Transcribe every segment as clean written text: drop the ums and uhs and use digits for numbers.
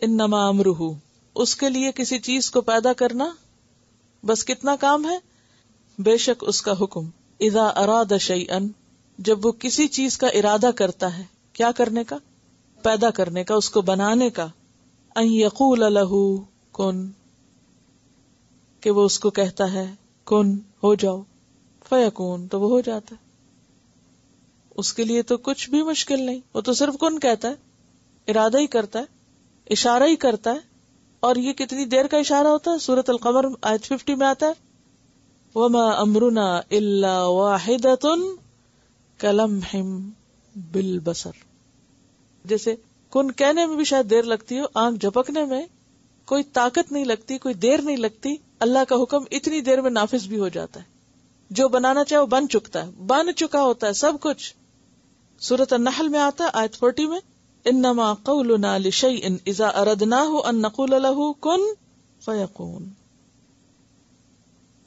انما امرہ، اس کے لیے کسی چیز کو پیدا کرنا بس کتنا کام ہے، بے شک اس کا حکم، اذا اراد شیئا، جب وہ کسی چیز کا ارادہ کرتا ہے، کیا کرنے کا، پیدا کرنے کا، اس کو بنانے کا، ان یقول لہ کن، کہ وہ اس کو کہتا ہے کن، ہو جاؤ، فیکون، تو وہ ہو جاتا ہے. اس کے لیے تو کچھ بھی مشکل نہیں، وہ تو صرف کن کہتا ہے، ارادہ ہی کرتا ہے، اشارہ ہی کرتا ہے. اور یہ کتنی دیر کا اشارہ ہوتا ہے؟ سورۃ القمر آیت 50 میں آتا ہے وَمَا أَمْرُنَا إِلَّا وَاحِدَةٌ كَلَمْحٍ بِالْبَصَرِ. جیسے کن کہنے میں بھی شاید دیر لگتی ہو، آنکھ جھپکنے میں کوئی طاقت نہیں لگتی، کوئی دیر نہیں لگتی، اللہ کا حکم اتنی دیر میں نافذ بھی ہو جاتا ہے. جو بنانا چاہے وہ بن چکتا ہے، بن چکا ہوتا ہے سب کچھ. سورۃ النحل میں آتا ہے آیت 40 میں انما قولنا لشیء اذا اردناه ان نقول له کن فیکون.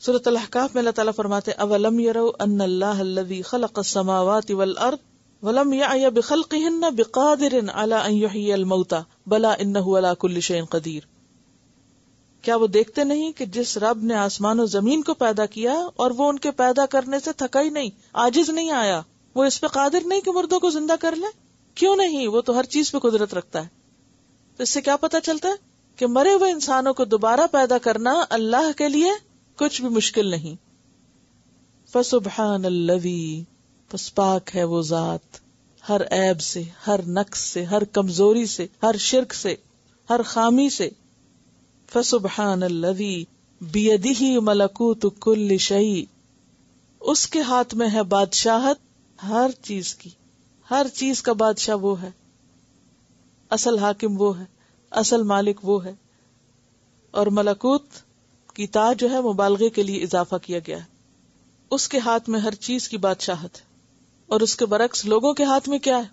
سورۃ الاحقاف میں اللہ تعالیٰ فرماتے اولم يروا ان اللہ الذي خلق السماوات والارض ولم يعي بخلقهن بقادر على ان يحيي الموتى بلى انه على كل شيء قدیر. کیا وہ دیکھتے نہیں کہ جس رب نے آسمان و زمین کو پیدا کیا اور وہ ان کے پیدا کرنے سے تھکا ہی نہیں، عاجز نہیں آیا، وہ اس پہ قادر نہیں کہ مردوں کو زندہ کر لے؟ کیوں نہیں، وہ تو ہر چیز پہ قدرت رکھتا ہے. تو اس سے کیا پتا چلتا ہے کہ مرے ہوئے انسانوں کو دوبارہ پیدا کرنا اللہ کے لیے کچھ بھی مشکل نہیں. فسبحان الذی، پس پاک ہے وہ ذات، ہر عیب سے، ہر نقص سے، ہر کمزوری سے، ہر شرک سے، ہر خامی سے. فسبحان الذی بیدہ ملکوت کل شیء، اس کے ہاتھ میں ہے بادشاہت ہر چیز کی، ہر چیز کا بادشاہ وہ ہے، اصل حاکم وہ ہے، اصل مالک وہ ہے. اور ملکوت کی تا جو ہے مبالغے کے لیے اضافہ کیا گیا ہے. اس کے ہاتھ میں ہر چیز کی بادشاہت ہے. اور اس کے برعکس لوگوں کے ہاتھ میں کیا ہے؟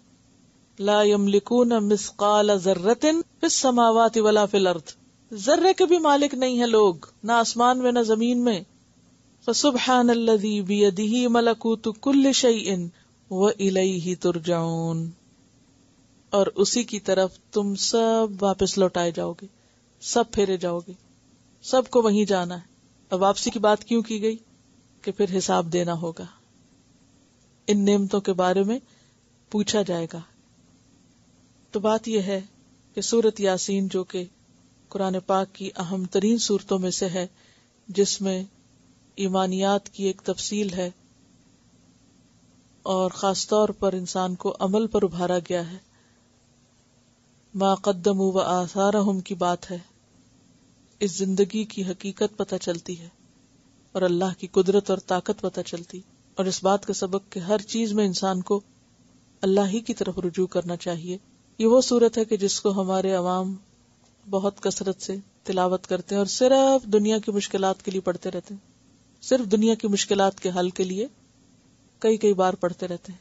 لا یملکون مثقال ذرۃ فی السماوات ولا فی الارض، ذرے کے بھی مالک نہیں ہیں لوگ، نہ آسمان میں نہ زمین میں. فسبحان الذی بیدہ ملکوت کل شیء وَإِلَيْهِ تُرْجَعُونَ، اور اسی کی طرف تم سب واپس لوٹائے جاؤ گے، سب پھیرے جاؤ گے، سب کو وہیں جانا ہے. اب واپسی کی بات کیوں کی گئی؟ کہ پھر حساب دینا ہوگا، ان نعمتوں کے بارے میں پوچھا جائے گا. تو بات یہ ہے کہ سورۃ یاسین جو کہ قرآن پاک کی اہم ترین سورتوں میں سے ہے، جس میں ایمانیات کی ایک تفصیل ہے اور خاص طور پر انسان کو عمل پر ابھارا گیا ہے، ما قدموا و آثارہم کی بات ہے. اس زندگی کی حقیقت پتہ چلتی ہے اور اللہ کی قدرت اور طاقت پتہ چلتی، اور اس بات کا سبق کہ ہر چیز میں انسان کو اللہ ہی کی طرف رجوع کرنا چاہیے. یہ وہ صورت ہے کہ جس کو ہمارے عوام بہت کثرت سے تلاوت کرتے ہیں اور صرف دنیا کی مشکلات کے لیے پڑھتے رہتے ہیں، صرف دنیا کی مشکلات کے حل کے لیے کئی بار پڑھتے رہتے ہیں.